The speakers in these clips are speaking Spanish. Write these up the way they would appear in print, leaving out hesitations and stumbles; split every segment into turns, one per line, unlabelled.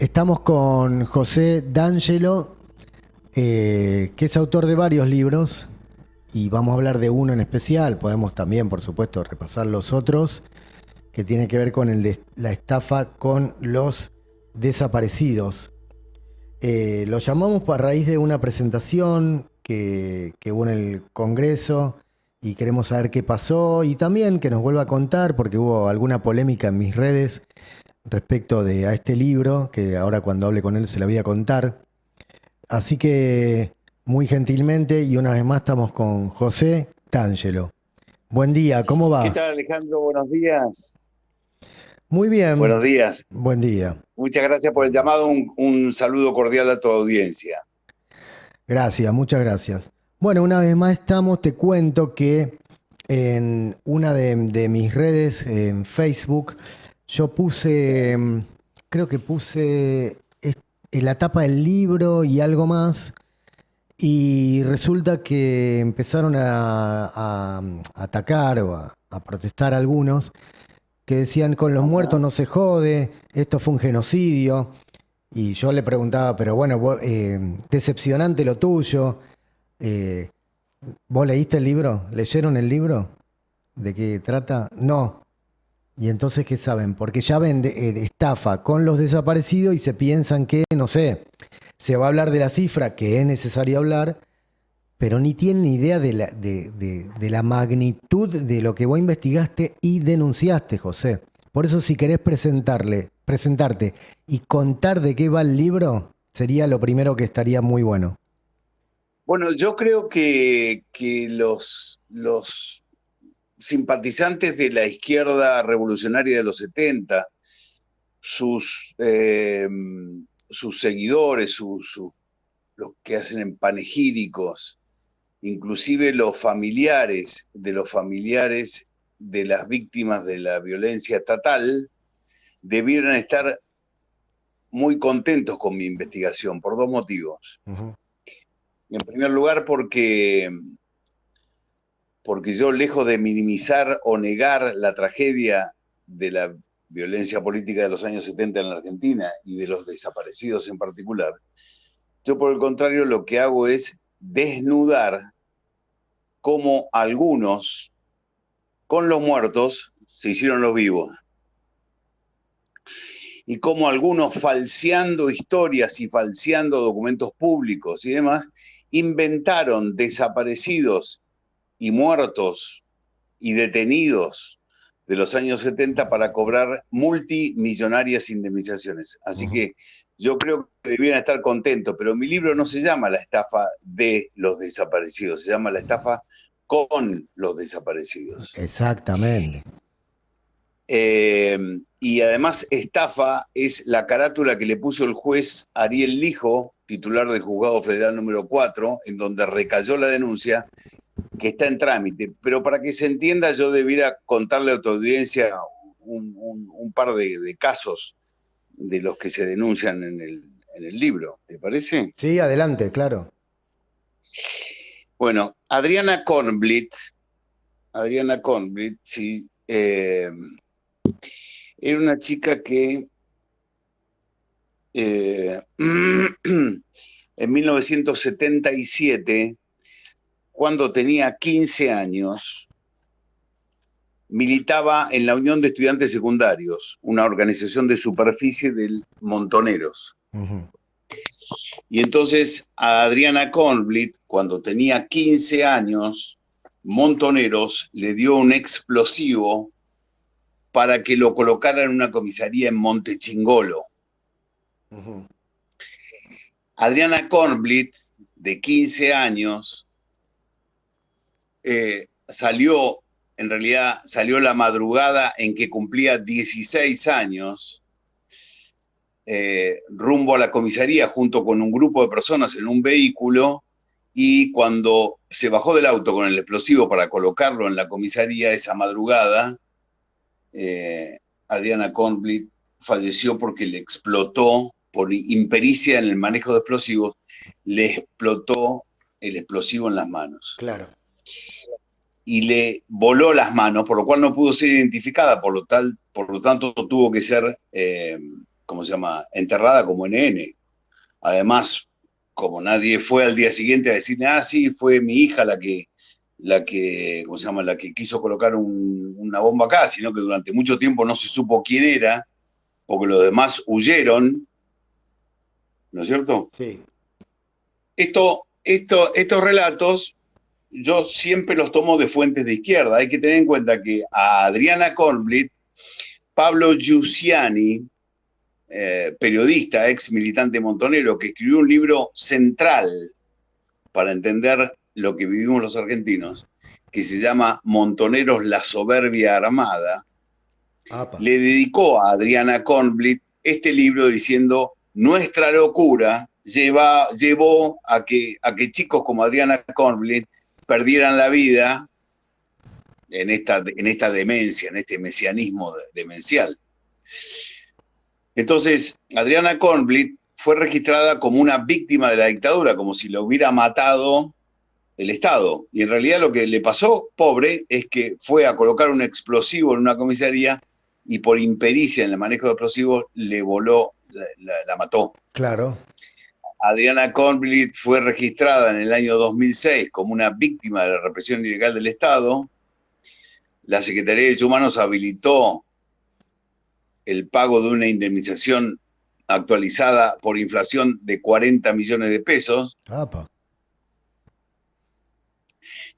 Estamos con José D'Angelo, que es autor de varios libros, y vamos a hablar de uno en especial. Podemos también, por supuesto, repasar los otros, que tiene que ver con la estafa con los desaparecidos. Lo llamamos a raíz de una presentación que hubo en el Congreso y queremos saber qué pasó y también que nos vuelva a contar, porque hubo alguna polémica en mis redes respecto a este libro, que ahora cuando hable con él se lo voy a contar. Así que, muy gentilmente, y una vez más estamos con José D'Angelo. Buen día, ¿cómo
¿Qué
va?
tal, Alejandro? Buenos días.
Muy bien,
Buenos días.
buen día.
Muchas gracias por el llamado. Un saludo cordial a tu audiencia.
Gracias, muchas gracias. Bueno, una vez más estamos, te cuento que en una de mis redes, en Facebook, yo puse, creo que puse en la tapa del libro y algo más. Y resulta que empezaron a atacar o a protestar algunos que decían con los muertos
Ajá.
no se jode, esto fue un genocidio. Y yo le preguntaba, pero bueno, decepcionante lo tuyo. Eh, ¿Vos leíste el libro? ¿Leyeron el libro? ¿De qué trata? No. ¿Y entonces qué saben? Porque ya ven estafa con los desaparecidos y se piensan que, no sé, se va a hablar de la cifra que es necesario hablar, pero ni tienen ni idea de la magnitud de lo que vos investigaste y denunciaste, José. Por eso, si querés presentarte y contar de qué va el libro, sería lo primero que estaría muy bueno.
Bueno, yo creo que los simpatizantes de la izquierda revolucionaria de los 70, sus, eh, sus seguidores, los que hacen en panegíricos, inclusive los familiares de las víctimas de la violencia estatal, debieran estar muy contentos con mi investigación por dos motivos.
Ujú.
En primer lugar, porque yo, lejos de minimizar o negar la tragedia de la violencia política de los años 70 en la Argentina y de los desaparecidos en particular, yo por el contrario lo que hago es desnudar cómo algunos con los muertos se hicieron los vivos y cómo algunos, falseando historias y falseando documentos públicos y demás, inventaron desaparecidos y muertos y detenidos de los años 70 para cobrar multimillonarias indemnizaciones. Así
Ujú.
que yo creo que debieran estar contentos, pero mi libro no se llama La estafa de los desaparecidos, se llama La estafa con los desaparecidos.
Exactamente.
Eh, y además, estafa es la carátula que le puso el juez Ariel Lijo, titular del Juzgado Federal número 4, en donde recayó la denuncia, que está en trámite. Pero para que se entienda, yo debiera contarle a tu audiencia un par de casos de los que se denuncian en el libro. ¿Te parece?
Sí, adelante, claro.
Bueno, Adriana Kornblit, sí, era una chica que en 1977, cuando tenía 15 años, militaba en la Unión de Estudiantes Secundarios, una organización de superficie de Montoneros.
Ujú.
Y entonces a Adriana Kornblit, cuando tenía 15 años, Montoneros le dio un explosivo para que lo colocara en una comisaría en Montechingolo.
Ujú.
Adriana Kornblit, de 15 años, salió, en realidad salió la madrugada en que cumplía 16 años, rumbo a la comisaría junto con un grupo de personas en un vehículo, y cuando se bajó del auto con el explosivo para colocarlo en la comisaría esa madrugada, Adriana Kornblit falleció porque le explotó, por impericia en el manejo de explosivos, le explotó el explosivo en las manos
Claro.
y le voló las manos, por lo cual no pudo ser identificada, por lo tanto tuvo que ser ¿cómo se llama?, enterrada como NN. Además, como nadie fue al día siguiente a decirle, sí, fue mi hija ¿cómo se llama?, la que quiso colocar una bomba acá, sino que durante mucho tiempo no se supo quién era, porque los demás huyeron, ¿no es cierto?
Sí.
Estos relatos yo siempre los tomo de fuentes de izquierda. Hay que tener en cuenta que a Adriana Kornblit, Pablo Giussiani, periodista, ex militante montonero, que escribió un libro central para entender lo que vivimos los argentinos, que se llama Montoneros, la soberbia armada, le dedicó a Adriana Kornblit este libro diciendo: nuestra locura llevó a que chicos como Adriana Kornblit perdieran la vida en esta demencia, en este mesianismo demencial. Entonces, Adriana Kornblit fue registrada como una víctima de la dictadura, como si lo hubiera matado el Estado. Y en realidad lo que le pasó, pobre, es que fue a colocar un explosivo en una comisaría y por impericia en el manejo de explosivos le voló, la mató.
Claro.
Adriana Kornblit fue registrada en el año 2006 como una víctima de la represión ilegal del Estado. La Secretaría de Derechos Humanos habilitó el pago de una indemnización actualizada por inflación de 40 millones de pesos.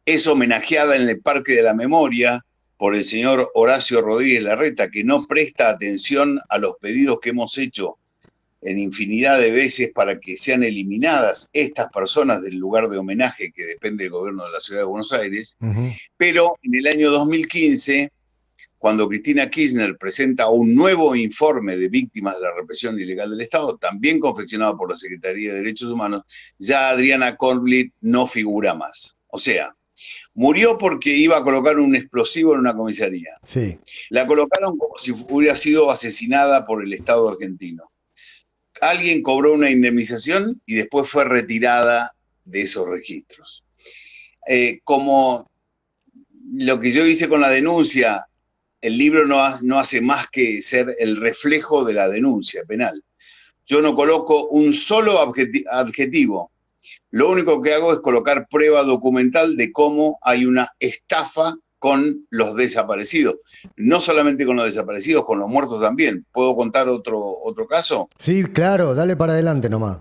Es homenajeada en el Parque de la Memoria por el señor Horacio Rodríguez Larreta, que no presta atención a los pedidos que hemos hecho en infinidad de veces para que sean eliminadas estas personas del lugar de homenaje que depende del gobierno de la Ciudad de Buenos Aires. Pero en el año 2015, cuando Cristina Kirchner presenta un nuevo informe de víctimas de la represión ilegal del Estado, también confeccionado por la Secretaría de Derechos Humanos, ya Adriana Kornblit no figura más. O sea, murió porque iba a colocar un explosivo en una comisaría.
Sí.
La colocaron como si hubiera sido asesinada por el Estado argentino. Alguien cobró una indemnización y después fue retirada de esos registros. Como lo que yo hice con la denuncia, el libro no hace más que ser el reflejo de la denuncia penal. Yo no coloco un solo adjetivo. Lo único que hago es colocar prueba documental de cómo hay una estafa con los desaparecidos. No solamente con los desaparecidos, con los muertos también. ¿Puedo contar otro caso?
Sí, claro, dale para adelante nomás.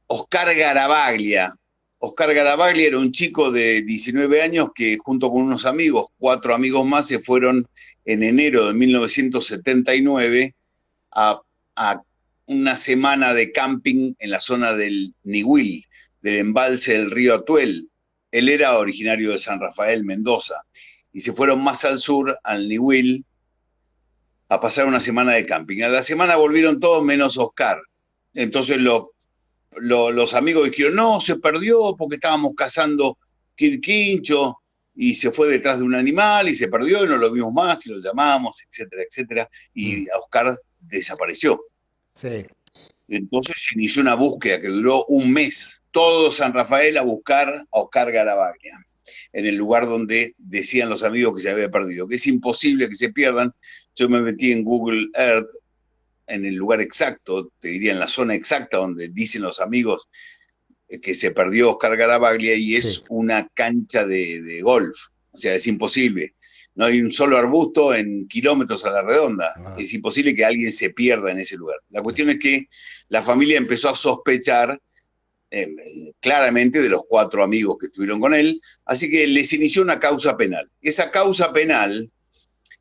Oscar Garavaglia. Oscar Garavaglia era un chico de 19 años que junto con unos amigos, 4 amigos más, se fueron en enero de 1979 a una semana de camping en la zona del Nihuil, del embalse del río Atuel. Él era originario de San Rafael, Mendoza, y se fueron más al sur, al Nihuil, a pasar una semana de camping. A la semana volvieron todos menos Oscar. Entonces los amigos dijeron, no, se perdió porque estábamos cazando quirquincho y se fue detrás de un animal y se perdió y no lo vimos más y lo llamamos, etcétera, etcétera. Y Oscar desapareció.
Sí.
Entonces se inició una búsqueda que duró un mes. Todo San Rafael a buscar a Oscar Garavaglia, en el lugar donde decían los amigos que se había perdido, que es imposible que se pierdan. Yo me metí en Google Earth, en el lugar exacto, te diría en la zona exacta donde dicen los amigos que se perdió Oscar Garavaglia, y es una cancha de golf. O sea, es imposible. No hay un solo arbusto en kilómetros a la redonda. Es imposible que alguien se pierda en ese lugar. La cuestión es que la familia empezó a sospechar claramente de los 4 amigos que estuvieron con él, así que les inició una causa penal. Esa causa penal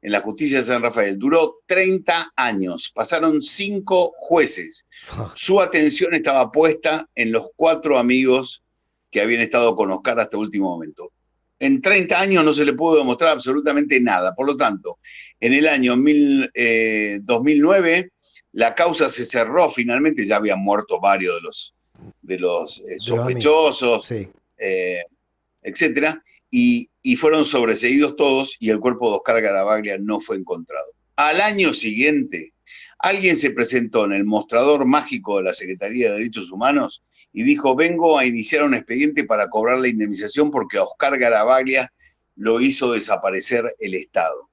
en la justicia de San Rafael duró 30 años, pasaron 5 jueces. Su atención estaba puesta en los 4 amigos que habían estado con Oscar hasta el último momento. En 30 años no se le pudo demostrar absolutamente nada. Por lo tanto, en el año 2009, la causa se cerró finalmente. Ya habían muerto varios de los sospechosos, etcétera, y fueron sobreseídos todos y el cuerpo de Oscar Garavaglia no fue encontrado. Al año siguiente, alguien se presentó en el mostrador mágico de la Secretaría de Derechos Humanos y dijo, vengo a iniciar un expediente para cobrar la indemnización porque a Oscar Garavaglia lo hizo desaparecer el Estado.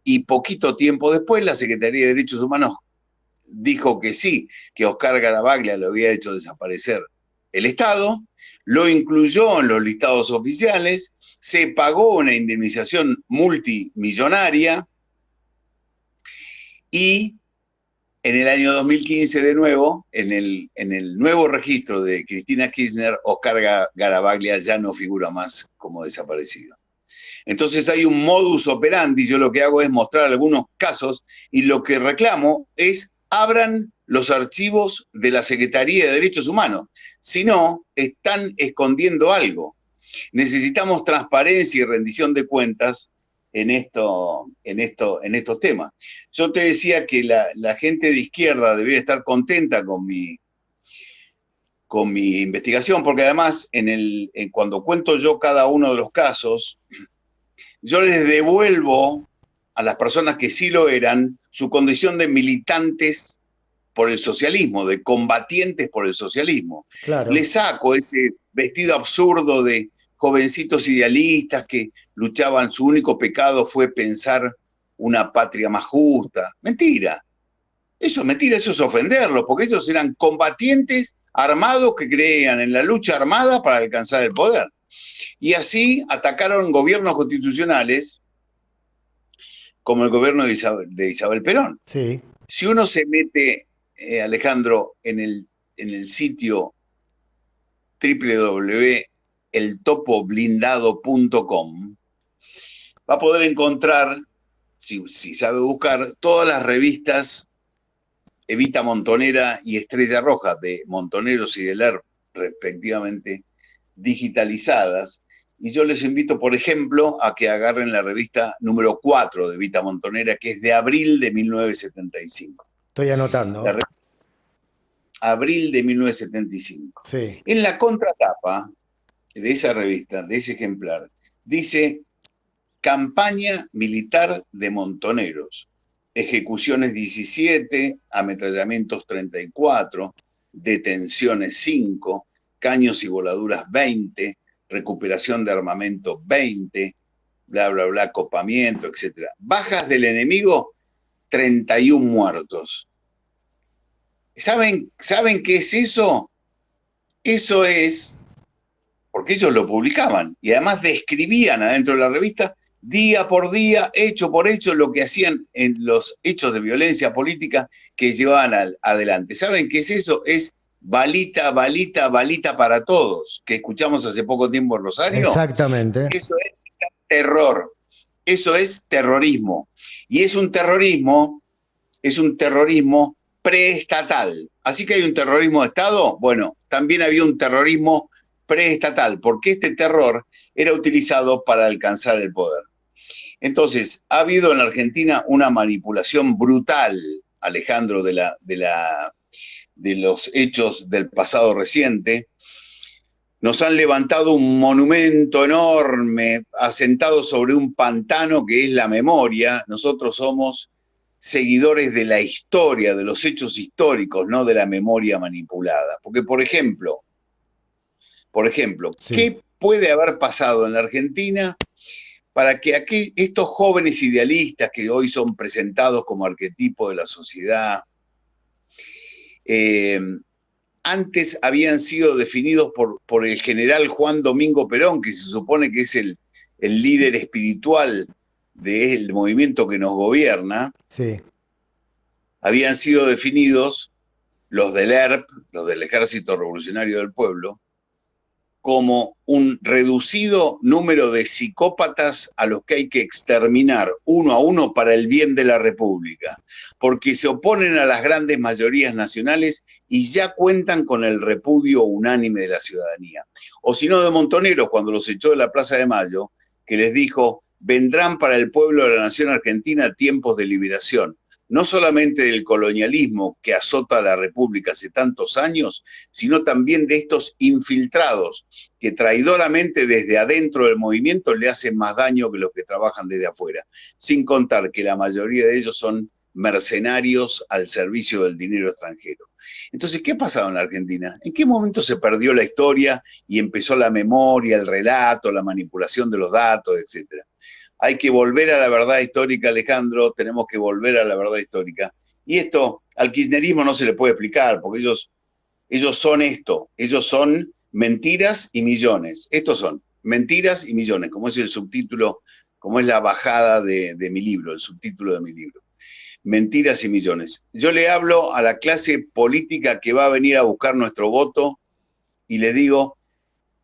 Y poquito tiempo después la Secretaría de Derechos Humanos dijo que sí, que Oscar Garavaglia lo había hecho desaparecer el Estado, lo incluyó en los listados oficiales, se pagó una indemnización multimillonaria y en el año 2015 de nuevo, en el nuevo registro de Cristina Kirchner, Oscar Garavaglia ya no figura más como desaparecido. Entonces hay un modus operandi, yo lo que hago es mostrar algunos casos y lo que reclamo es abran los archivos de la Secretaría de Derechos Humanos. Si no, están escondiendo algo. Necesitamos transparencia y rendición de cuentas en estos temas. Yo te decía que la gente de izquierda debería estar contenta con mi investigación, porque además cuando cuento yo cada uno de los casos, yo les devuelvo a las personas que sí lo eran su condición de militantes por el socialismo, de combatientes por el socialismo.
Claro.
Les saco ese vestido absurdo de jovencitos idealistas que luchaban, su único pecado fue pensar una patria más justa. Mentira. Eso es mentira, eso es ofenderlos, porque ellos eran combatientes armados que creían en la lucha armada para alcanzar el poder. Y así atacaron gobiernos constitucionales como el gobierno de Isabel Perón.
Sí.
Si uno se mete, Alejandro, en el sitio www.eltopoblindado.com, va a poder encontrar, si sabe buscar, todas las revistas Evita Montonera y Estrella Roja, de Montoneros y de Lerp, respectivamente, digitalizadas. Y yo les invito, por ejemplo, a que agarren la revista número 4 de Evita Montonera, que es de abril de 1975.
Estoy anotando.
Abril de 1975.
Sí.
En la contratapa de esa revista, de ese ejemplar, dice: campaña militar de Montoneros. Ejecuciones 17, ametrallamientos 34, detenciones 5, caños y voladuras 20, recuperación de armamento 20, bla, bla, bla, copamiento, etc. Bajas del enemigo, 31 muertos. ¿Saben qué es eso? Eso es, porque ellos lo publicaban y además describían adentro de la revista, día por día, hecho por hecho, lo que hacían en los hechos de violencia política que llevaban adelante. ¿Saben qué es eso? Es balita, balita, balita para todos, que escuchamos hace poco tiempo en Rosario.
Exactamente.
Eso es terror, eso es terrorismo. Y es un terrorismo preestatal. Así que hay un terrorismo de Estado, bueno, también había un terrorismo preestatal, porque este terror era utilizado para alcanzar el poder. Entonces, ha habido en la Argentina una manipulación brutal, Alejandro, de los hechos del pasado reciente. Nos han levantado un monumento enorme, asentado sobre un pantano que es la memoria. Nosotros somos seguidores de la historia, de los hechos históricos, no de la memoria manipulada. Porque, por ejemplo, sí, ¿qué puede haber pasado en la Argentina para que estos jóvenes idealistas que hoy son presentados como arquetipo de la sociedad, antes habían sido definidos por el general Juan Domingo Perón, que se supone que es el líder espiritual del movimiento que nos gobierna?
Sí.
Habían sido definidos los del ERP, los del Ejército Revolucionario del Pueblo, como un reducido número de psicópatas a los que hay que exterminar uno a uno para el bien de la República, porque se oponen a las grandes mayorías nacionales y ya cuentan con el repudio unánime de la ciudadanía. O si no, de Montoneros, cuando los echó de la Plaza de Mayo, que les dijo: vendrán para el pueblo de la nación argentina tiempos de liberación, no solamente del colonialismo que azota a la República hace tantos años, sino también de estos infiltrados que traidoramente desde adentro del movimiento le hacen más daño que los que trabajan desde afuera, sin contar que la mayoría de ellos son mercenarios al servicio del dinero extranjero. Entonces, ¿qué ha pasado en la Argentina? ¿En qué momento se perdió la historia y empezó la memoria, el relato, la manipulación de los datos, etcétera? Hay que volver a la verdad histórica, Alejandro, tenemos que volver a la verdad histórica. Y esto al kirchnerismo no se le puede explicar, porque ellos son esto, ellos son mentiras y millones. Estos son mentiras y millones, como es el subtítulo, como es la bajada de mi libro, el subtítulo de mi libro. Mentiras y millones. Yo le hablo a la clase política que va a venir a buscar nuestro voto y le digo,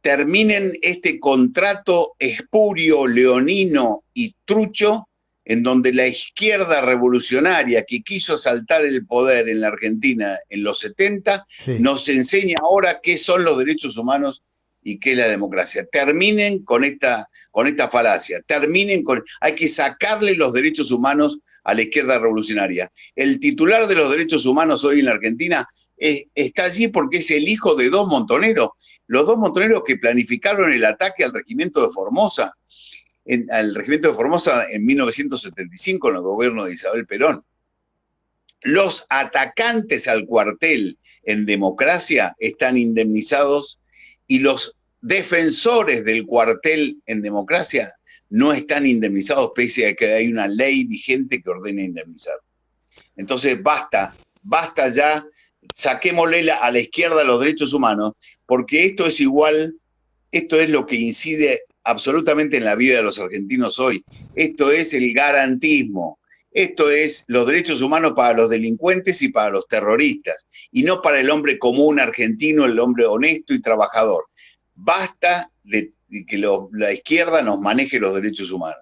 terminen este contrato espurio, leonino y trucho en donde la izquierda revolucionaria que quiso asaltar el poder en la Argentina en los 70, sí, nos enseña ahora qué son los derechos humanos y qué es la democracia. Terminen con esta falacia, hay que sacarle los derechos humanos a la izquierda revolucionaria. El titular de los derechos humanos hoy en la Argentina está allí porque es el hijo de dos montoneros, los dos montoneros que planificaron el ataque al regimiento de Formosa, al regimiento de Formosa en 1975 en el gobierno de Isabel Perón. Los atacantes al cuartel en democracia están indemnizados y los defensores del cuartel en democracia no están indemnizados pese a que hay una ley vigente que ordena indemnizar. Entonces basta ya, saquémosle a la izquierda los derechos humanos, porque esto es lo que incide absolutamente en la vida de los argentinos hoy. Esto es el garantismo. Esto es los derechos humanos para los delincuentes y para los terroristas, y no para el hombre común argentino, el hombre honesto y trabajador. Basta de que la izquierda nos maneje los derechos humanos.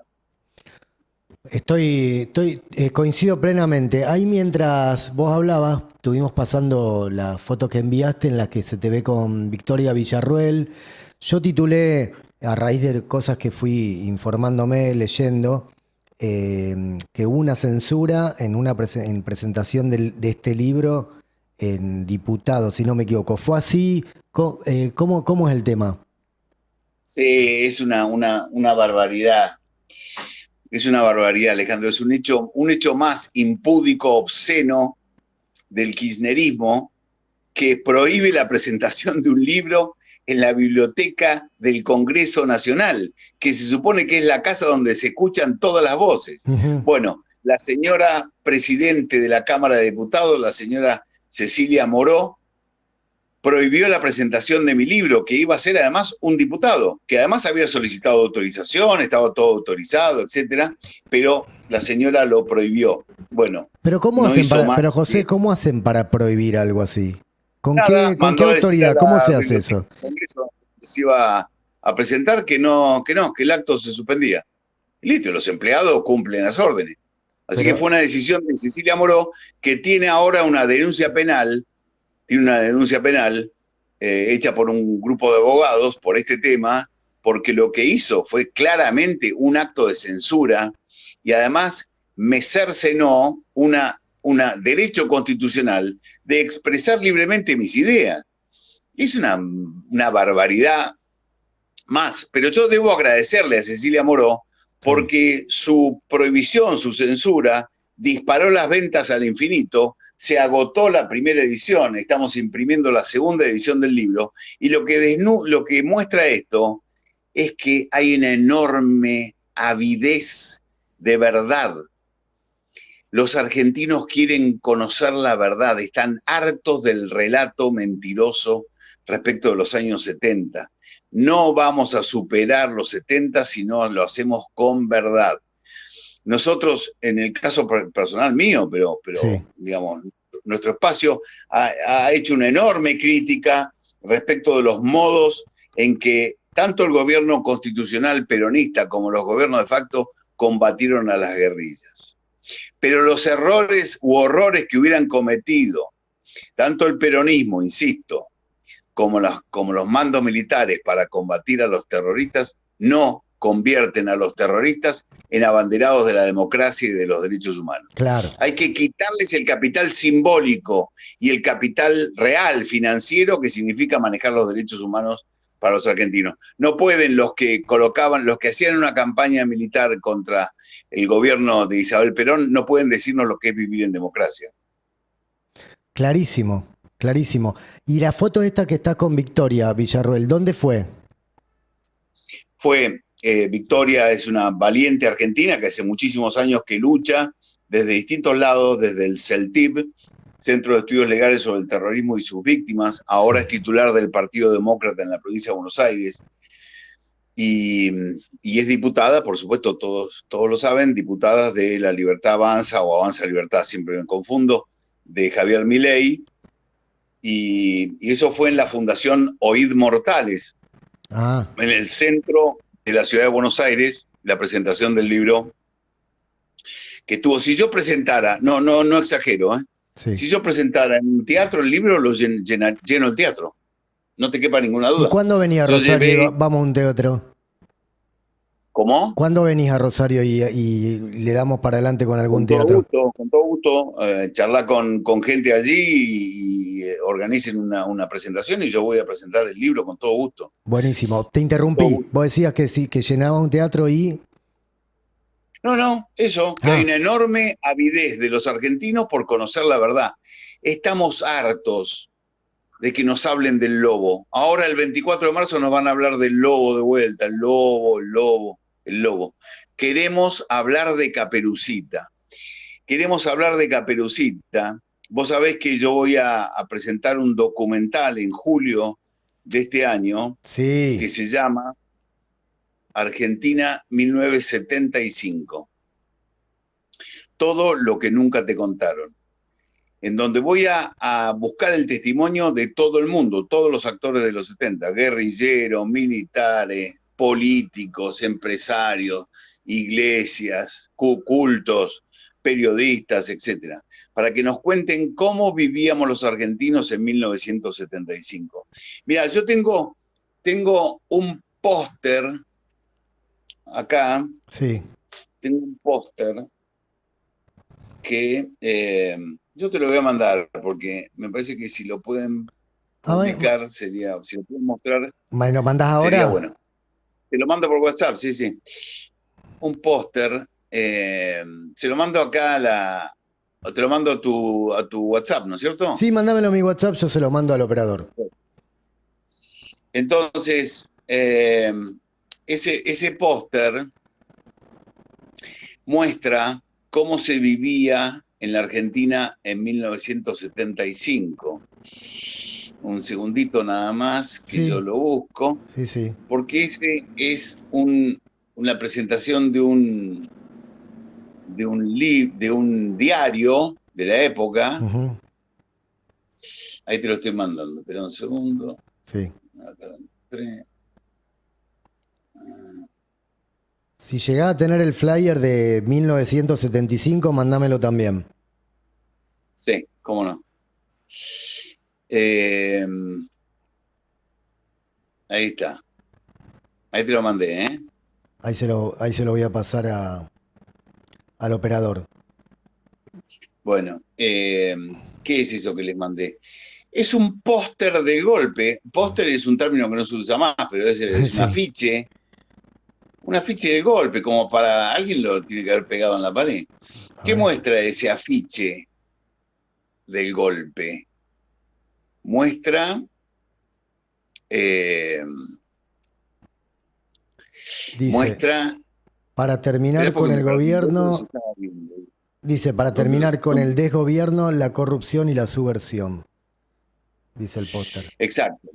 Coincido plenamente. Ahí mientras vos hablabas, estuvimos pasando la foto que enviaste en la que se te ve con Victoria Villarruel. Yo titulé, a raíz de cosas que fui informándome, leyendo, que hubo una censura en presentación de este libro en diputados, si no me equivoco. ¿Fue así? ¿Cómo es el tema?
Sí, es una barbaridad. Es una barbaridad, Alejandro. Es un hecho más impúdico, obsceno del kirchnerismo, que prohíbe la presentación de un libro en la biblioteca del Congreso Nacional, que se supone que es la casa donde se escuchan todas las voces. Uh-huh. Bueno, la señora presidente de la Cámara de Diputados, la señora Cecilia Moró, prohibió la presentación de mi libro, que iba a ser además un diputado, que además había solicitado autorización, estaba todo autorizado, etcétera, pero la señora lo prohibió. Bueno,
pero pero José, ¿cómo hacen para prohibir algo así? ¿Con qué autoridad? ¿Cómo se hace eso?
El Congreso se iba a presentar que el acto se suspendía. Y listo, los empleados cumplen las órdenes. Así que fue una decisión de Cecilia Moró, que tiene ahora una denuncia penal, hecha por un grupo de abogados por este tema, porque lo que hizo fue claramente un acto de censura y además me cercenó un derecho constitucional de expresar libremente mis ideas. Es una barbaridad más, pero yo debo agradecerle a Cecilia Moró porque su prohibición, su censura, disparó las ventas al infinito, se agotó la primera edición, estamos imprimiendo la segunda edición del libro, y lo que muestra esto es que hay una enorme avidez de verdad. Los argentinos quieren conocer la verdad, están hartos del relato mentiroso respecto de los años 70. No vamos a superar los 70 si no lo hacemos con verdad. Nosotros, en el caso personal mío, pero sí, digamos, nuestro espacio ha hecho una enorme crítica respecto de los modos en que tanto el gobierno constitucional peronista como los gobiernos de facto combatieron a las guerrillas. Pero los errores u horrores que hubieran cometido tanto el peronismo, insisto, como los mandos militares para combatir a los terroristas, no convierten a los terroristas en abanderados de la democracia y de los derechos humanos.
Claro.
Hay que quitarles el capital simbólico y el capital real, financiero, que significa manejar los derechos humanos para los argentinos. No pueden los que hacían una campaña militar contra el gobierno de Isabel Perón, no pueden decirnos lo que es vivir en democracia.
Clarísimo, clarísimo. Y la foto esta que está con Victoria Villarroel, ¿dónde fue?
Victoria es una valiente argentina que hace muchísimos años que lucha desde distintos lados, desde el CELTIB, Centro de Estudios Legales sobre el Terrorismo y sus Víctimas. Ahora es titular del Partido Demócrata en la provincia de Buenos Aires. Y es diputada, por supuesto, todos lo saben, diputada de La Libertad Avanza o Avanza Libertad, siempre me confundo, de Javier Milei. Y eso fue en la Fundación Oíd Mortales, en el centro de la ciudad de Buenos Aires, la presentación del libro que tuvo. Si yo presentara, no exagero, sí. Si yo presentara en un teatro el libro, lo lleno el teatro. No te quepa ninguna duda.
¿Y cuándo venía a Rosario? Vamos a un teatro.
¿Cómo?
¿Cuándo venís a Rosario y le damos para adelante con algún teatro?
Con todo gusto. Charlar con gente allí y organicen una presentación y yo voy a presentar el libro con todo gusto.
Buenísimo. Te interrumpí. Vos decías que sí, que llenaba un teatro y...
No, eso, que hay una enorme avidez de los argentinos por conocer la verdad. Estamos hartos de que nos hablen del lobo. Ahora el 24 de marzo nos van a hablar del lobo de vuelta, el lobo. Queremos hablar de Caperucita. Vos sabés que yo voy a presentar un documental en julio de este año,
sí,
que se llama Argentina 1975. Todo lo que nunca te contaron. En donde voy a buscar el testimonio de todo el mundo, todos los actores de los 70, guerrilleros, militares, políticos, empresarios, iglesias, cultos, periodistas, etcétera, para que nos cuenten cómo vivíamos los argentinos en 1975. Mira, yo tengo un póster acá.
Sí.
Tengo un póster que yo te lo voy a mandar porque me parece que si lo pueden publicar sería, si lo pueden mostrar.
¿Me lo mandás ahora?
Sería bueno. Te lo mando por WhatsApp, sí. Un póster. Se lo mando acá te lo mando a tu WhatsApp, ¿no es cierto?
Sí, mándamelo a mi WhatsApp, yo se lo mando al operador.
Entonces, ese póster muestra cómo se vivía en la Argentina en 1975. Un segundito nada más, que yo lo busco.
Sí.
Porque ese es una presentación de un diario de la época.
Uh-huh.
Ahí te lo estoy mandando. Espera un segundo.
Sí. Si llegás a tener el flyer de 1975, mándamelo también.
Sí, cómo no. Ahí está. Ahí te lo mandé, ¿eh?
Ahí se lo voy a pasar al operador.
Bueno, ¿qué es eso que les mandé? Es un póster del golpe. Póster es un término que no se usa más, pero es un afiche. Un afiche del golpe, como para alguien lo tiene que haber pegado en la pared. ¿Qué muestra ese afiche del golpe? Muestra
dice, para terminar con el gobierno, dice, para terminar con el desgobierno, la corrupción y la subversión, dice el póster.
Exacto.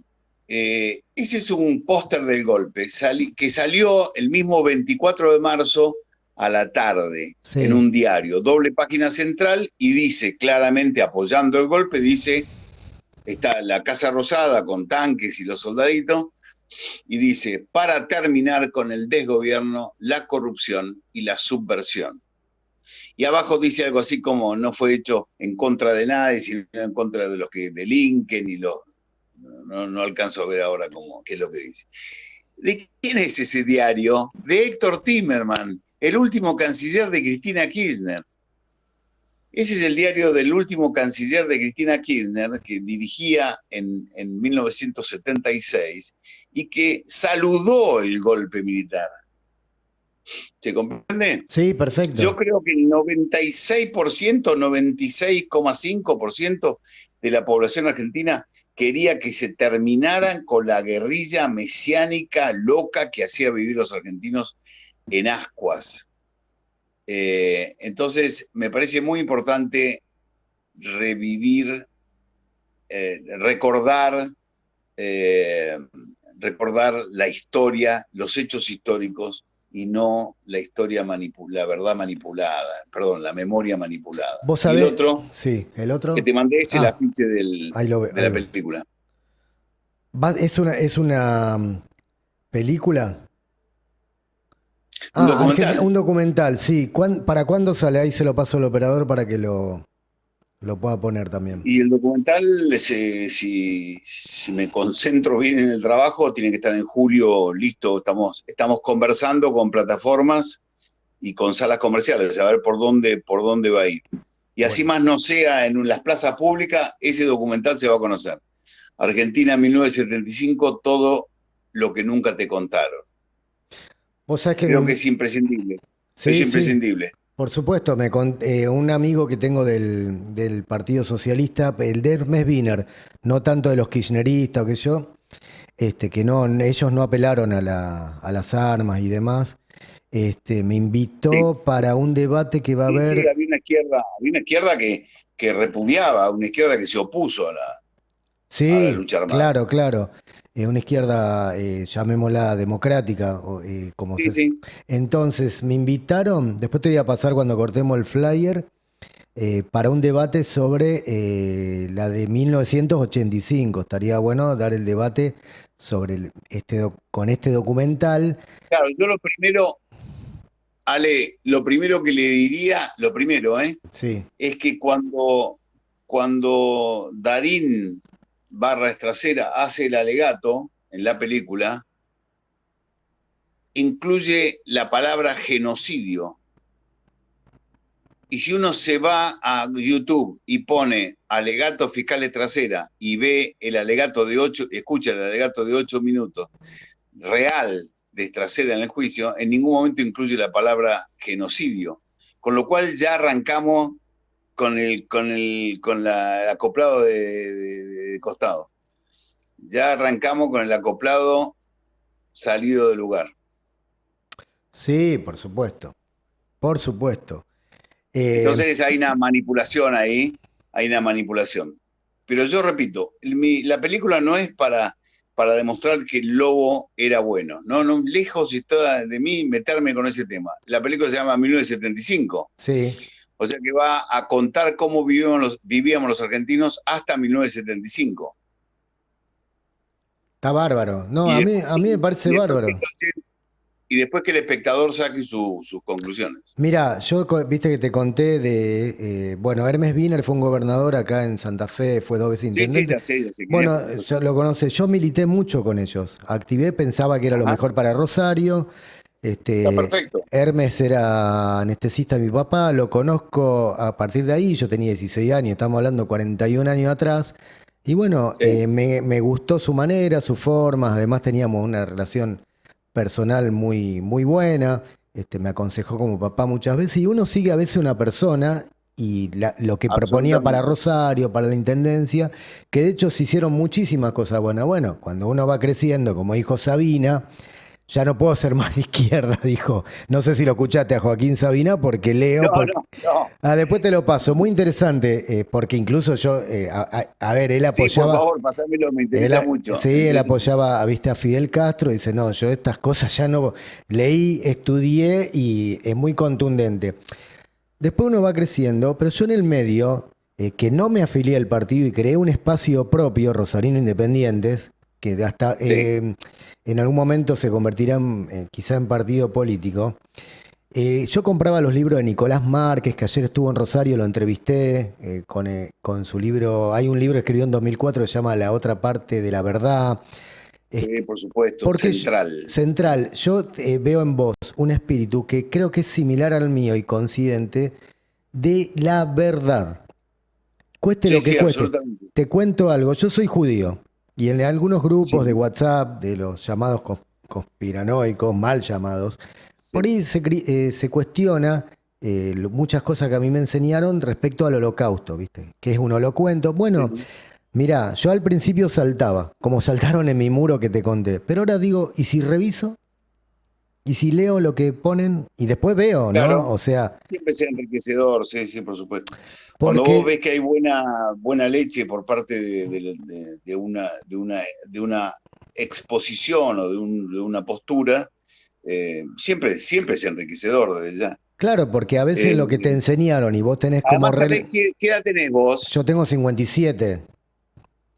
Ese es un póster del golpe que salió el mismo 24 de marzo a la tarde en un diario, doble página central, y dice claramente, apoyando el golpe, dice, está la Casa Rosada con tanques y los soldaditos, y dice, para terminar con el desgobierno, la corrupción y la subversión. Y abajo dice algo así como, no fue hecho en contra de nadie, sino en contra de los que delinquen y los... No alcanzo a ver ahora qué es lo que dice. ¿De quién es ese diario? De Héctor Timerman, el último canciller de Cristina Kirchner. Ese es el diario del último canciller de Cristina Kirchner, que dirigía en 1976 y que saludó el golpe militar. ¿Se comprende?
Sí, perfecto.
Yo creo que el 96%, 96,5% de la población argentina quería que se terminaran con la guerrilla mesiánica loca que hacía vivir los argentinos en ascuas. Entonces, me parece muy importante revivir, recordar la historia, los hechos históricos, y no la historia la verdad manipulada, perdón, la memoria manipulada.
¿Vos
Y
sabés?
el otro
Sí, el otro.
que te mandé es el afiche
Ahí lo
de la película.
¿Es una película?
Un documental.
Un documental, sí. ¿Para cuándo sale? Ahí se lo paso al operador para que lo pueda poner también.
Y el documental, si me concentro bien en el trabajo, tiene que estar en julio listo. Estamos conversando con plataformas y con salas comerciales, a ver por dónde va a ir. Y así más no sea en las plazas públicas, ese documental se va a conocer. Argentina 1975, todo lo que nunca te contaron.
¿Vos sabés que
Creo que es imprescindible.
Sí,
es imprescindible.
Sí. Por supuesto, un amigo que tengo del Partido Socialista, el de Hermes Wiener, no tanto de los kirchneristas o que yo, que no, ellos no apelaron a las armas y demás. Me invitó para un debate que va a haber.
Sí, había una izquierda que repudiaba, una izquierda que se opuso a la lucha armada.
Claro. Una izquierda, llamémosla democrática,
Sí.
Entonces me invitaron, después te voy a pasar cuando cortemos el flyer, para un debate sobre la de 1985. Estaría bueno dar el debate sobre con este documental.
Claro, yo lo primero, Ale, lo primero que le diría,
Sí.
es que cuando Darín /Estracera hace el alegato en la película, incluye la palabra genocidio. Y si uno se va a YouTube y pone alegato fiscal Estracera y ve escucha el alegato de 8 minutos real de Estracera en el juicio, en ningún momento incluye la palabra genocidio. Con lo cual ya arrancamos con el acoplado de costado. Ya arrancamos con el acoplado salido del lugar.
Sí, por supuesto. Por supuesto.
Entonces hay una manipulación ahí, Pero yo repito, la película no es para demostrar que el lobo era bueno. No, lejos está de mí meterme con ese tema. La película se llama 1975.
Sí.
O sea que va a contar cómo vivíamos los argentinos hasta 1975.
Está bárbaro. No, a mí me parece bárbaro.
Y después que el espectador saque sus conclusiones.
Mira, viste que te conté de, Hermes Wiener fue un gobernador acá en Santa Fe, fue 2 veces intendente.
Sí, ya sé.
Bueno, yo lo conoce, yo milité mucho con ellos, activé, pensaba que era lo mejor para Rosario.
Está perfecto.
Hermes era anestesista de mi papá, lo conozco a partir de ahí, yo tenía 16 años, estamos hablando 41 años atrás. Y bueno,
Sí.
me gustó su manera, sus formas, además teníamos una relación personal muy, muy buena. Me aconsejó como papá muchas veces, y uno sigue a veces una persona y lo que proponía para Rosario, para la intendencia, que de hecho se hicieron muchísimas cosas buenas. Bueno, cuando uno va creciendo, como dijo Sabina, ya no puedo ser más de izquierda, dijo. No sé si lo escuchaste a Joaquín Sabina, porque leo.
No.
Después te lo paso. Muy interesante, porque incluso yo, a ver, él apoyaba.
Sí, por favor, pásamelo, me interesa mucho.
Sí, él apoyaba a Fidel Castro, y dice, no, yo estas cosas ya no. Leí, estudié y es muy contundente. Después uno va creciendo, pero yo en el medio, que no me afilié al partido y creé un espacio propio, Rosarino Independientes, que hasta en algún momento se convertirán quizá en partido político. Yo compraba los libros de Nicolás Márquez, que ayer estuvo en Rosario, lo entrevisté con su libro. Hay un libro que escribió en 2004 que se llama La otra parte de la verdad.
Sí, por supuesto, central.
Central. Yo veo en vos un espíritu que creo que es similar al mío y coincidente, de la verdad. Cueste
Sí,
lo que
sí,
cueste.
absolutamente.
Te cuento algo, yo soy judío y en algunos grupos de
Sí,
WhatsApp, de los llamados conspiranoicos, mal llamados, por
sí,
ahí se cuestiona muchas cosas que a mí me enseñaron respecto al holocausto, ¿viste? ¿Qué es un holocuento? Bueno,
sí.
mirá, yo al principio saltaba, como saltaron en mi muro que te conté, pero ahora digo, ¿y si reviso? ¿Y si leo lo que ponen? Y después veo, ¿no?
Claro,
O sea,
siempre es enriquecedor, sí, sí, por supuesto. Cuando vos
porque,
ves que hay buena leche por parte de una exposición o de una postura, siempre es enriquecedor desde ya.
claro, porque a veces
Eh,
lo que te enseñaron y vos tenés como...
Además, ¿sabés qué edad tenés vos?
Yo tengo 57,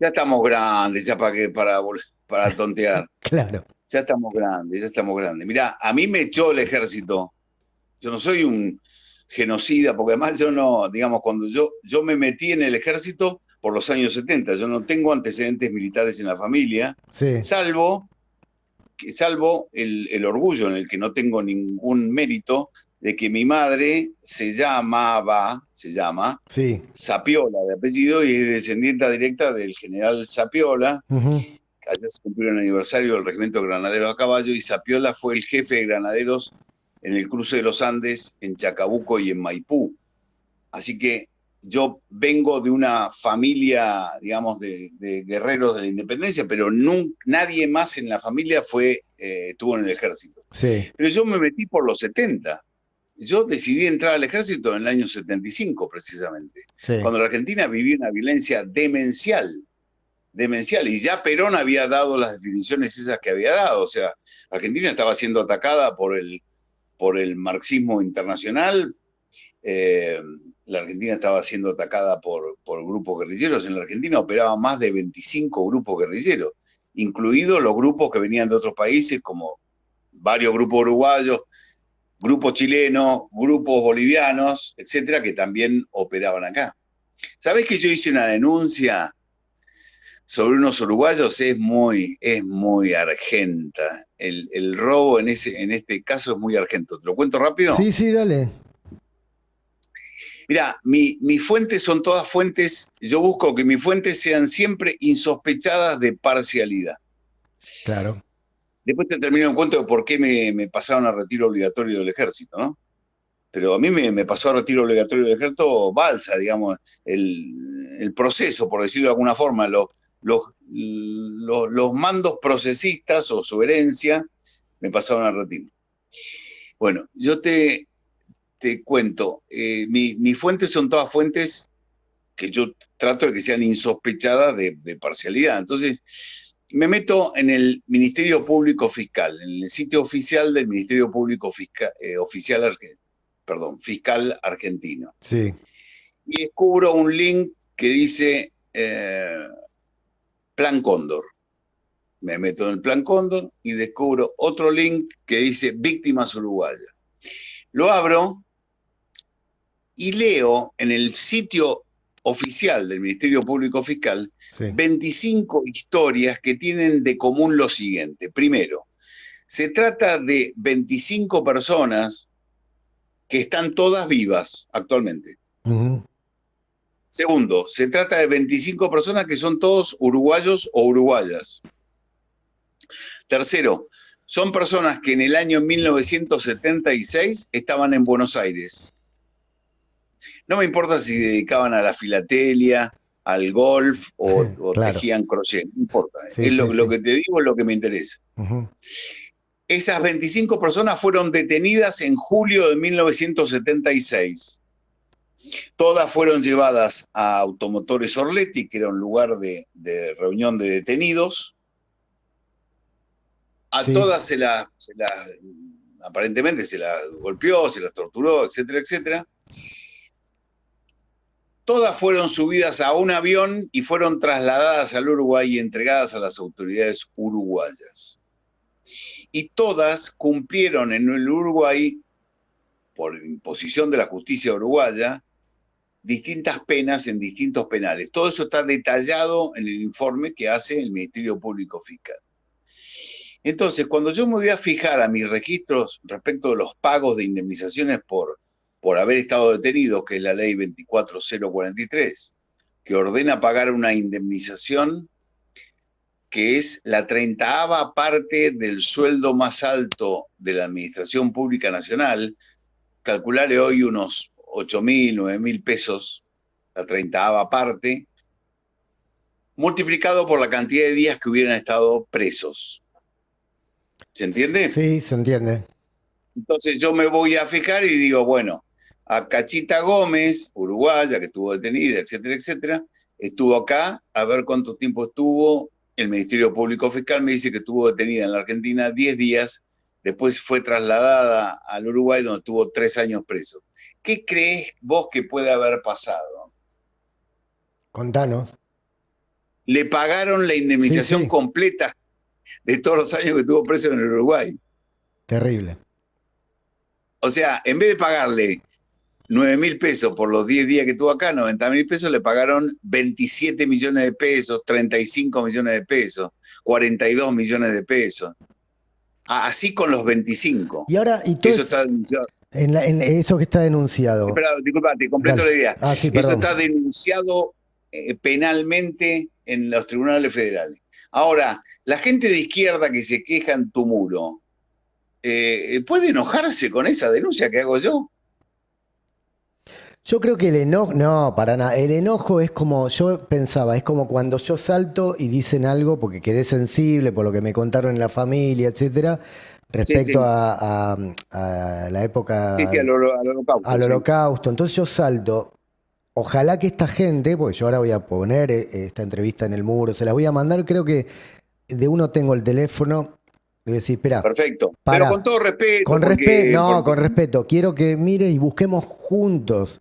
Ya estamos grandes, ya para tontear.
claro.
Ya estamos grandes, ya estamos grandes. Mirá, a mí me echó el ejército. Yo no soy un genocida, porque además yo no, digamos, cuando yo me metí en el ejército por los años 70, yo no tengo antecedentes militares en la familia,
Sí.
salvo el orgullo en el que no tengo ningún mérito de que mi madre se llama
Sí.
Sapiola de apellido y es descendiente directa del general Sapiola.
Ujú.
Allá se cumplió el aniversario del Regimiento de Granaderos a Caballo y Sapiola fue el jefe de granaderos en el cruce de los Andes, en Chacabuco y en Maipú. Así que yo vengo de una familia, digamos, de guerreros de la independencia, pero nadie más en la familia estuvo en el ejército.
Sí.
Pero yo me metí por los 70. Yo decidí entrar al ejército en el año 75, precisamente,
Sí.
cuando la Argentina vivía una violencia demencial, y ya Perón había dado las definiciones esas que había dado. O sea, Argentina estaba siendo atacada por el marxismo internacional, eh, la Argentina estaba siendo atacada por grupos guerrilleros. En la Argentina operaban más de 25 grupos guerrilleros, incluidos los grupos que venían de otros países, como varios grupos uruguayos, grupos chilenos, grupos bolivianos, etcétera, que también operaban acá. ¿Sabés que yo hice una denuncia sobre unos uruguayos? Es muy argenta. El robo en este caso es muy argento. ¿Te lo cuento rápido?
Sí, sí, dale.
Mira, mis fuentes son todas fuentes, yo busco que mis fuentes sean siempre insospechadas de parcialidad.
Claro.
Después te termino en cuento de por qué me pasaron a retiro obligatorio del ejército, ¿no? Pero a mí me pasó a retiro obligatorio del ejército balsa, digamos, el proceso, por decirlo de alguna forma, los mandos procesistas o su herencia me pasaron a retiro. Bueno, yo te cuento, mis fuentes son todas fuentes que yo trato de que sean insospechadas de parcialidad. Entonces, me meto en el Ministerio Público Fiscal, en el sitio oficial del Ministerio Público Fiscal argentino.
Sí.
Y descubro un link que dice Plan Cóndor. Me meto en el Plan Cóndor y descubro otro link que dice Víctimas Uruguayas. Lo abro y leo en el sitio oficial del Ministerio Público Fiscal
Sí.
25 historias que tienen de común lo siguiente. Primero, se trata de 25 personas que están todas vivas actualmente.
Ujú.
Segundo, se trata de 25 personas que son todos uruguayos o uruguayas. Tercero, son personas que en el año 1976 estaban en Buenos Aires. No me importa si se dedicaban a la filatelia, al golf o
Claro.
tejían crochet, no importa.
Sí, sí,
Lo
sí.
que te digo es lo que me interesa.
Ujú.
Esas 25 personas fueron detenidas en julio de 1976. Todas fueron llevadas a Automotores Orletti, que era un lugar de reunión de detenidos. A
Sí.
todas aparentemente se las golpeó, se las torturó, etcétera, etcétera. Todas fueron subidas a un avión y fueron trasladadas al Uruguay y entregadas a las autoridades uruguayas. Y todas cumplieron en el Uruguay, por imposición de la justicia uruguaya, distintas penas en distintos penales. Todo eso está detallado en el informe que hace el Ministerio Público Fiscal. Entonces, cuando yo me voy a fijar a mis registros respecto de los pagos de indemnizaciones por por haber estado detenidos, que es la ley 24043, que ordena pagar una indemnización que es la 30ª parte del sueldo más alto de la Administración Pública Nacional, calcularle hoy unos 8.000, 9.000 pesos, la 30ª parte, multiplicado por la cantidad de días que hubieran estado presos. ¿Se entiende?
Sí, se entiende.
Entonces yo me voy a fijar y digo, bueno, a Cachita Gómez, uruguaya, que estuvo detenida, etcétera, etcétera, estuvo acá, a ver cuánto tiempo estuvo. El Ministerio Público Fiscal me dice que estuvo detenida en la Argentina 10 días, después fue trasladada al Uruguay, donde estuvo 3 años preso. ¿Qué crees vos que puede haber pasado?
Contanos.
Le pagaron la indemnización
Sí.
completa de todos los años que estuvo preso en el Uruguay.
Terrible.
O sea, en vez de pagarle 9.000 pesos por los 10 días que estuvo acá, 90.000 pesos, le pagaron 27 millones de pesos, 35 millones de pesos, 42 millones de pesos. Así con los 25.
Y ahora, y todo
Eso está denunciado.
en eso que está denunciado.
Espera, disculpa, te completo
Dale.
la idea.
Sí,
Eso
perdón.
está denunciado penalmente en los tribunales federales. Ahora, la gente de izquierda que se queja en tu muro, ¿puede enojarse con esa denuncia que hago yo?
Yo creo que el enojo, no, para nada. El enojo es como, yo pensaba, es como cuando yo salto y dicen algo porque quedé sensible por lo que me contaron en la familia, etcétera,
Sí,
respecto
sí.
a la
Sí,
época,
sí, al holocausto,
al
sí.
holocausto. Entonces yo salto. Ojalá que esta gente, porque yo ahora voy a poner esta entrevista en el muro, se la voy a mandar, creo que de uno tengo el teléfono, le voy a decir, espera,
Perfecto. Pero con
para,
todo respeto,
con respeto,
porque,
no,
porque
con respeto, quiero que mire y busquemos juntos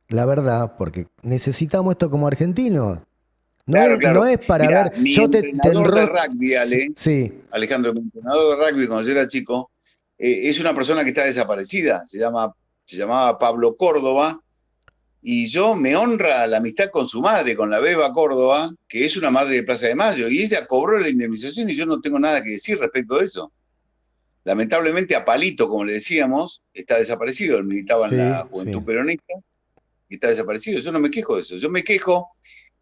la verdad, porque necesitamos esto como argentinos. No
claro,
es, no
claro.
es para
Mira,
ver,
mi
yo te
entrenador de
enro...
rugby, Ale,
Sí,
Alejandro, mi entrenador de rugby cuando yo era chico, es una persona que está desaparecida. Se llamaba Pablo Córdoba, y yo me honra la amistad con su madre, con la Beba Córdoba, que es una madre de Plaza de Mayo, y ella cobró la indemnización y yo no tengo nada que decir respecto de eso. Lamentablemente a Palito, como le decíamos, está desaparecido. Él militaba en la
sí, sí.
Juventud Peronista y está desaparecido. Yo no me quejo de eso. Yo me quejo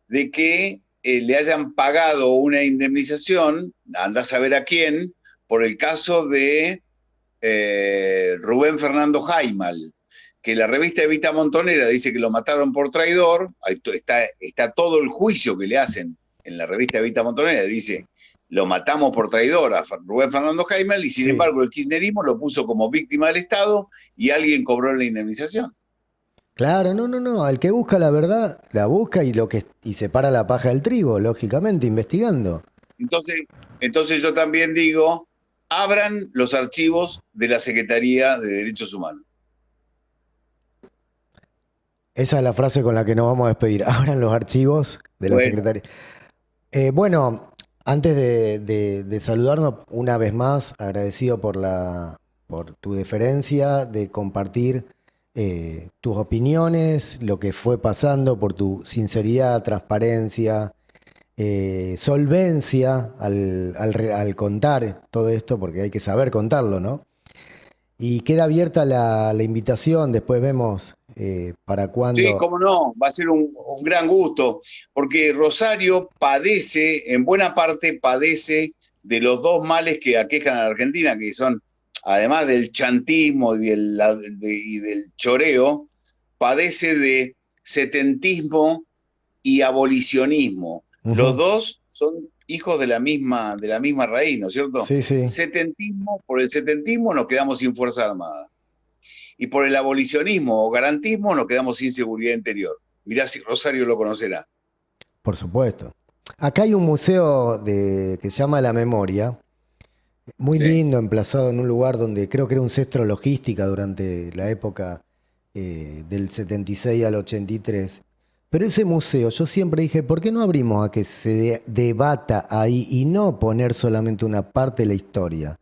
de que le hayan pagado una indemnización, anda a saber a quién, por el caso de Rubén Fernando Jaimal, que la revista Evita Montonera dice que lo mataron por traidor. Ahí está todo el juicio que le hacen en la revista Evita Montonera, dice lo matamos por traidor a Rubén Fernando Jaimal, y sin
Sí.
embargo el kirchnerismo lo puso como víctima del Estado y alguien cobró la indemnización.
Claro, no, no, no. Al que busca la verdad, la busca y separa la paja del trigo, lógicamente, investigando.
Entonces, entonces yo también digo, abran los archivos de la Secretaría de Derechos Humanos.
Esa es la frase con la que nos vamos a despedir. Abran los archivos de la
Bueno,
Secretaría. Bueno, antes de saludarnos una vez más, agradecido por tu deferencia de compartir tus opiniones, lo que fue pasando, por tu sinceridad, transparencia, solvencia al contar todo esto, porque hay que saber contarlo, ¿no? Y queda abierta la invitación, después vemos para
sí,
cuándo.
cómo no, va a ser un gran gusto, porque Rosario padece, en buena parte padece de los dos males que aquejan a la Argentina, que son, además del chantismo y del choreo, padece de setentismo y abolicionismo. Los
Ujú.
dos son hijos de la misma raíz, ¿no es cierto?
Sí, sí.
Setentismo, por el setentismo nos quedamos sin Fuerza Armada. Y por el abolicionismo o garantismo nos quedamos sin seguridad interior. Mirá si Rosario lo conocerá.
Por supuesto. Acá hay un museo que se llama La Memoria, muy
Sí.
lindo, emplazado en un lugar donde creo que era un centro logística durante la época del 76 al 83. Pero ese museo, yo siempre dije, ¿por qué no abrimos a que se debata ahí y no poner solamente una parte de la historia?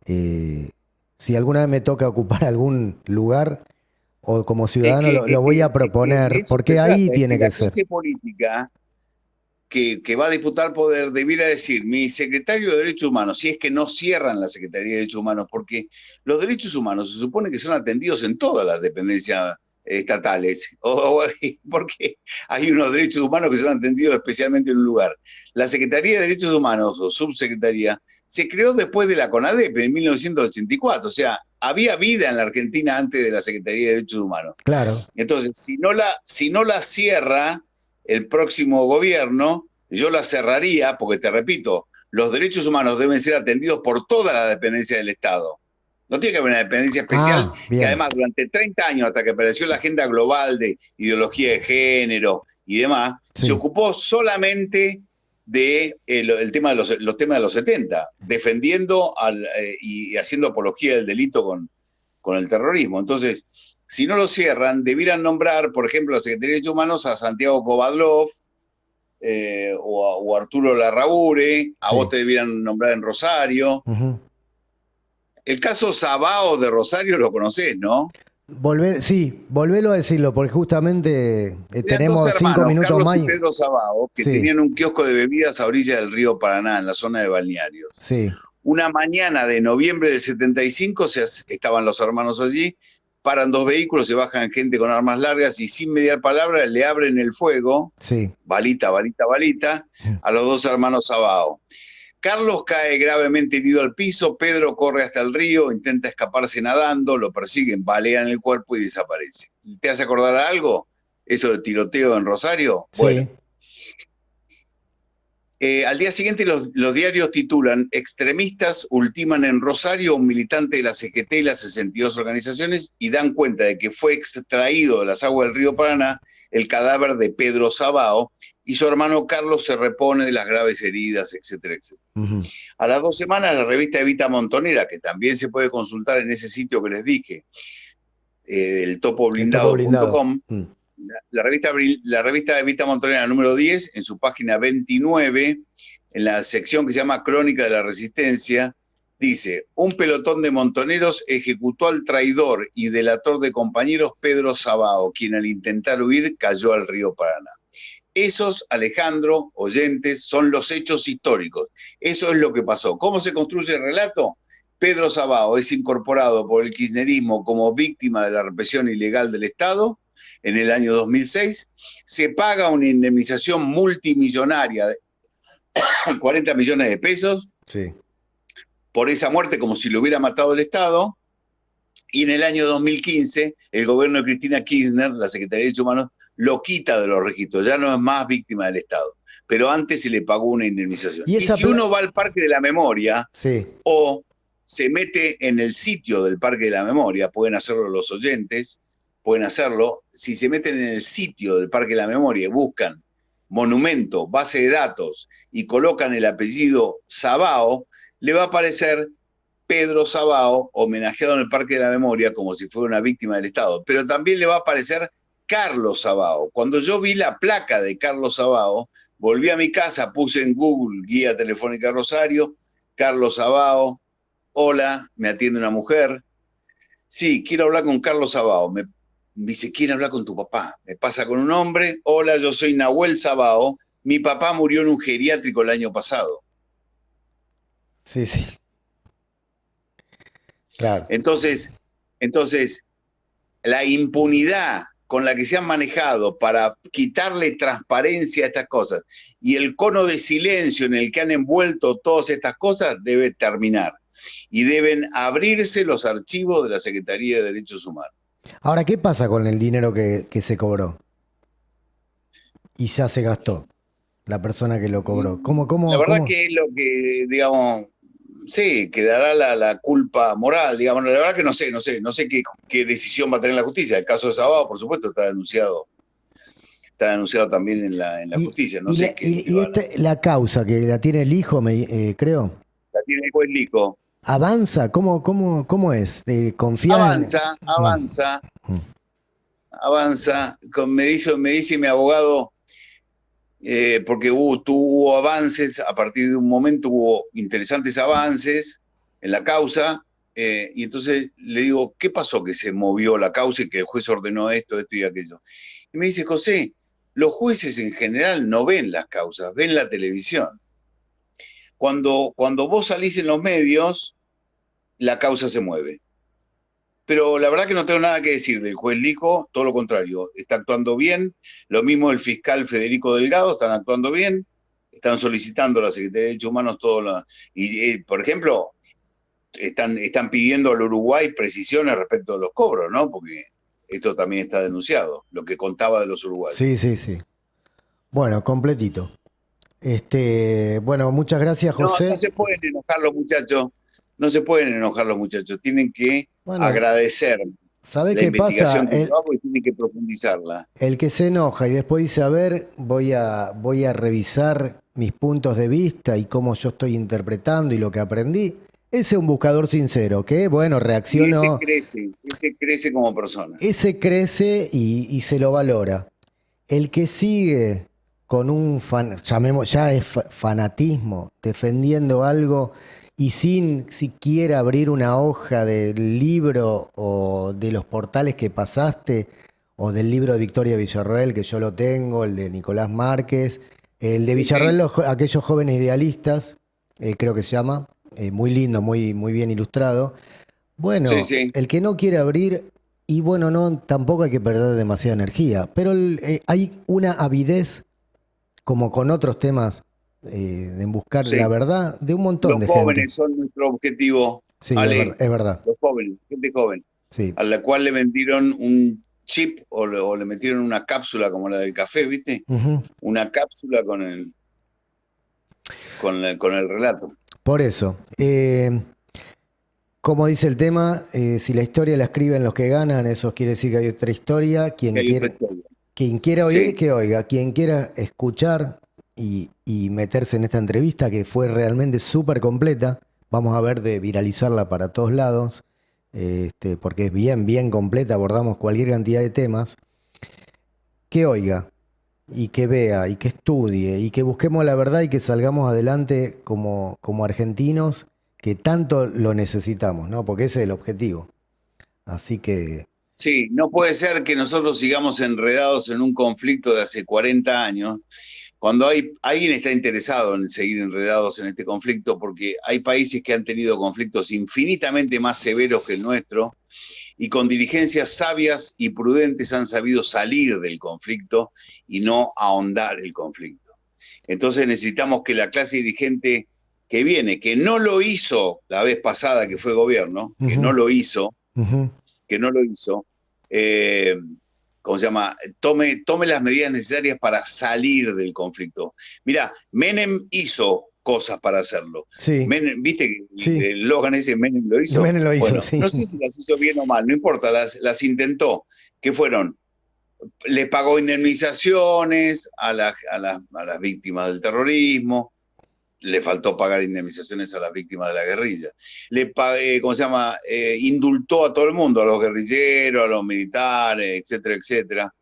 Eh, si alguna vez me toca ocupar algún lugar o como
Es
ciudadano
que,
lo voy a
es que de
proponer,
eso se
porque ahí
trata, es que
tiene
la
que ser.
clase política que va a disputar poder debiera decir, mi secretario de Derechos Humanos, si es que no cierran la Secretaría de Derechos Humanos, porque los derechos humanos se supone que son atendidos en todas las dependencias estatales, porque hay unos derechos humanos que son atendidos especialmente en un lugar. La Secretaría de Derechos Humanos, o Subsecretaría, se creó después de la CONADEP en 1984, o sea, había vida en la Argentina antes de la Secretaría de Derechos Humanos.
Claro.
Entonces, si no la cierra el próximo gobierno, yo la cerraría, porque te repito, los derechos humanos deben ser atendidos por toda la dependencia del Estado. No tiene que haber una dependencia especial que además durante 30 años, hasta que apareció la agenda global de ideología de género y demás, se ocupó solamente de el tema de los temas de los 70, defendiendo y haciendo apología del delito con el terrorismo. Entonces, si no lo cierran, debieran nombrar, por ejemplo, la Secretaría de Derechos Humanos a Santiago Kovadlov o a Arturo Larraure, a vos te debieran nombrar en Rosario. El caso Sabao de Rosario lo conocés, ¿no?
Volvelo a decirlo, porque justamente tenemos
dos hermanos,
5 minutos
Carlos
más.
Y Pedro Sabao, que tenían un kiosco de bebidas a orilla del río Paraná, en la zona de balnearios.
Sí.
Una mañana de noviembre del 75, estaban los hermanos allí, paran 2 vehículos, se bajan gente con armas largas y sin mediar palabra le abren el fuego, balita, a los 2 hermanos Sabao. Carlos cae gravemente herido al piso, Pedro corre hasta el río, intenta escaparse nadando, lo persiguen, balean el cuerpo y desaparece. ¿Te hace acordar algo? Eso de tiroteo en Rosario.
Sí.
Bueno. Al día siguiente los diarios titulan: extremistas ultiman en Rosario a un militante de la CGT y las 62 organizaciones, y dan cuenta de que fue extraído de las aguas del río Paraná el cadáver de Pedro Sabao, y su hermano Carlos se repone de las graves heridas, etcétera, etcétera. A las 2 semanas, la revista Evita Montonera, que también se puede consultar en ese sitio que les dije, el topoblindado.com, la revista Evita Montonera número 10, en su página 29, en la sección que se llama Crónica de la Resistencia, dice: un pelotón de montoneros ejecutó al traidor y delator de compañeros Pedro Sabao, quien al intentar huir cayó al río Paraná. Esos, Alejandro, oyentes, son los hechos históricos. Eso es lo que pasó. ¿Cómo se construye el relato? Pedro Sabao es incorporado por el kirchnerismo como víctima de la represión ilegal del Estado en el año 2006. Se paga una indemnización multimillonaria de 40 millones de pesos por esa muerte, como si lo hubiera matado el Estado. Y en el año 2015, el gobierno de Cristina Kirchner, la Secretaría de Derechos Humanos, lo quita de los registros, ya no es más víctima del Estado. Pero antes se le pagó una indemnización. Y si uno va al Parque de la Memoria, o se mete en el sitio del Parque de la Memoria, pueden hacerlo los oyentes, pueden hacerlo, si se meten en el sitio del Parque de la Memoria, buscan monumento, base de datos, y colocan el apellido Sabao, le va a aparecer Pedro Sabao, homenajeado en el Parque de la Memoria como si fuera una víctima del Estado, pero también le va a aparecer Carlos Sabao. Cuando yo vi la placa de Carlos Sabao, volví a mi casa, puse en Google Guía Telefónica Rosario, Carlos Sabao, hola, me atiende una mujer, sí, quiero hablar con Carlos Sabao, me dice, quiero hablar con tu papá, me pasa con un hombre, hola, yo soy Nahuel Sabao, mi papá murió en un geriátrico el año pasado.
Sí. Claro.
Entonces, la impunidad con la que se han manejado para quitarle transparencia a estas cosas y el cono de silencio en el que han envuelto todas estas cosas debe terminar. Y deben abrirse los archivos de la Secretaría de Derechos Humanos.
Ahora, ¿qué pasa con el dinero que se cobró? Y ya se gastó la persona que lo cobró.
La verdad que es lo que, digamos, sí, quedará la culpa moral, digamos. La verdad que no sé qué decisión va a tener la justicia. El caso de Sabao, por supuesto, está denunciado también en la justicia. No sé
la causa que la tiene el hijo, creo.
La tiene el juez Lico.
¿Avanza? ¿Cómo es?
Avanza. Me dice mi abogado, porque tuvo avances, a partir de un momento hubo interesantes avances en la causa, y entonces le digo, ¿qué pasó que se movió la causa y que el juez ordenó esto y aquello? Y me dice, José, los jueces en general no ven las causas, ven la televisión. Cuando vos salís en los medios, la causa se mueve. Pero la verdad que no tengo nada que decir del juez Lijo, todo lo contrario, está actuando bien. Lo mismo el fiscal Federico Delgado, están actuando bien, están solicitando a la Secretaría de Derechos Humanos y por ejemplo, están pidiendo al Uruguay precisiones respecto a los cobros, ¿no? Porque esto también está denunciado, lo que contaba de los uruguayos.
Sí, sí, sí. Bueno, completito. Bueno, muchas gracias,
No
José.
se pueden enojar los muchachos, no se pueden enojar los muchachos, tienen que
Bueno,
agradecer
¿sabés
la
qué pasa?
investigación que yo hago y tienen que profundizarla.
El que se enoja y después dice, a ver, voy a revisar mis puntos de vista y cómo yo estoy interpretando y lo que aprendí, ese es un buscador sincero, que bueno,
Y
reaccionó,
ese crece como persona.
ese crece y se lo valora. El que sigue con un ya es fanatismo, defendiendo algo y sin siquiera abrir una hoja del libro o de los portales que pasaste, o del libro de Victoria Villarroel, que yo lo tengo, el de Nicolás Márquez, el de
Sí,
Villarroel,
sí,
aquellos jóvenes idealistas, creo que se llama, muy lindo, muy, muy bien ilustrado.
sí,
Bueno,
sí.
el que no quiere abrir, y bueno, no, tampoco hay que perder demasiada energía, pero hay una avidez, como con otros temas, en buscar la
Sí.
verdad de un montón
Los
de gente.
jóvenes son nuestro objetivo,
Sí,
Ale.
es verdad,
Los jóvenes, gente joven,
sí.
a la cual le vendieron un chip o le metieron una cápsula como la del café, ¿viste?
Ujú.
Una cápsula con el relato.
Por eso, como dice el tema, si la historia la escriben los que ganan, eso quiere decir que hay otra historia.
Que hay otra historia.
Quien quiera oír,
Sí,
que oiga. Quien quiera escuchar y meterse en esta entrevista, que fue realmente súper completa, vamos a ver de viralizarla para todos lados, porque es bien, bien completa, abordamos cualquier cantidad de temas. Que oiga y que vea y que estudie y que busquemos la verdad y que salgamos adelante como argentinos, que tanto lo necesitamos, ¿no? Porque ese es el objetivo. Así que,
sí, no puede ser que nosotros sigamos enredados en un conflicto de hace 40 años, cuando alguien está interesado en seguir enredados en este conflicto, porque hay países que han tenido conflictos infinitamente más severos que el nuestro, y con dirigencias sabias y prudentes han sabido salir del conflicto y no ahondar el conflicto. Entonces necesitamos que la clase dirigente que viene, que no lo hizo la vez pasada que fue gobierno,
ujú, ujú,
que no lo hizo, eh, ¿cómo se llama? Tome las medidas necesarias para salir del conflicto. Mira, Menem hizo cosas para hacerlo.
sí,
¿Viste que
sí,
el Logan ese Menem lo hizo?
Menem lo hizo,
Bueno,
sí.
no sé si las hizo bien o mal, no importa, las intentó. ¿Qué fueron? Le pagó indemnizaciones a las víctimas del terrorismo, le faltó pagar indemnizaciones a las víctimas de la guerrilla. ¿Cómo se llama? Indultó a todo el mundo, a los guerrilleros, a los militares, etcétera, etcétera.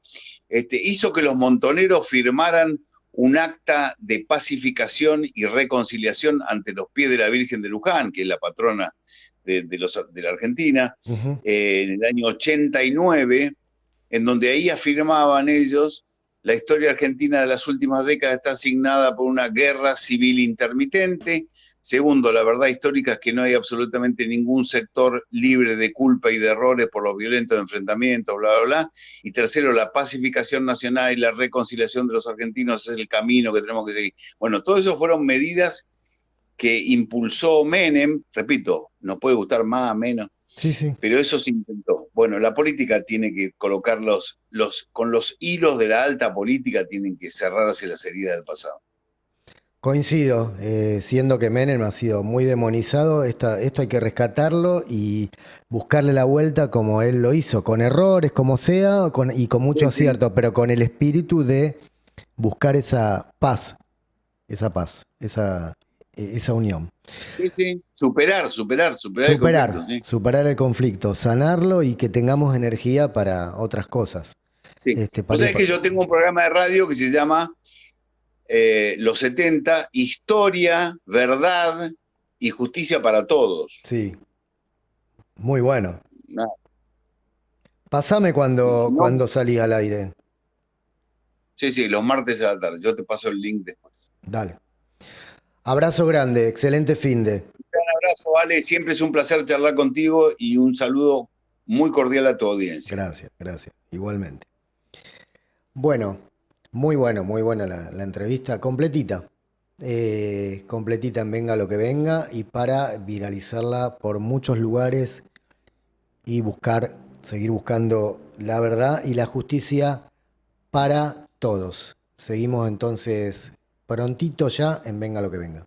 Hizo que los montoneros firmaran un acta de pacificación y reconciliación ante los pies de la Virgen de Luján, que es la patrona de la Argentina,
Ujú.
en el año 89, en donde ahí afirmaban ellos: la historia argentina de las últimas décadas está asignada por una guerra civil intermitente. Segundo, la verdad histórica es que no hay absolutamente ningún sector libre de culpa y de errores por los violentos enfrentamientos, bla, bla, bla. Y tercero, la pacificación nacional y la reconciliación de los argentinos es el camino que tenemos que seguir. Bueno, todo eso fueron medidas que impulsó Menem, repito, nos puede gustar más, menos,
Sí, sí.
pero eso se intentó. Bueno, la política tiene que colocar con los hilos de la alta política, tienen que cerrarse las heridas del pasado.
Coincido, siendo que Menem ha sido muy demonizado, esto hay que rescatarlo y buscarle la vuelta como él lo hizo, con errores, como sea, y con mucho
Sí, sí,
acierto, pero con el espíritu de buscar esa paz, esa unión.
sí, sí. Superar el conflicto, sí.
Superar el conflicto, sanarlo y que tengamos energía para otras cosas.
Sí. Vos
Para ir
sabés que yo tengo un programa de radio que se llama Los 70, Historia, Verdad y Justicia para Todos.
sí, muy bueno.
No,
Pasame cuando
no,
salí al aire.
Sí, sí, los martes a la tarde. Yo te paso el link después.
Dale. Abrazo grande, excelente finde.
Un abrazo, Ale. Siempre es un placer charlar contigo y un saludo muy cordial a tu audiencia.
Gracias, gracias. Igualmente. Bueno, muy buena la entrevista, completita. Completita en Venga lo que venga y para viralizarla por muchos lugares y seguir buscando la verdad y la justicia para todos. Seguimos entonces prontito ya en Venga lo que venga.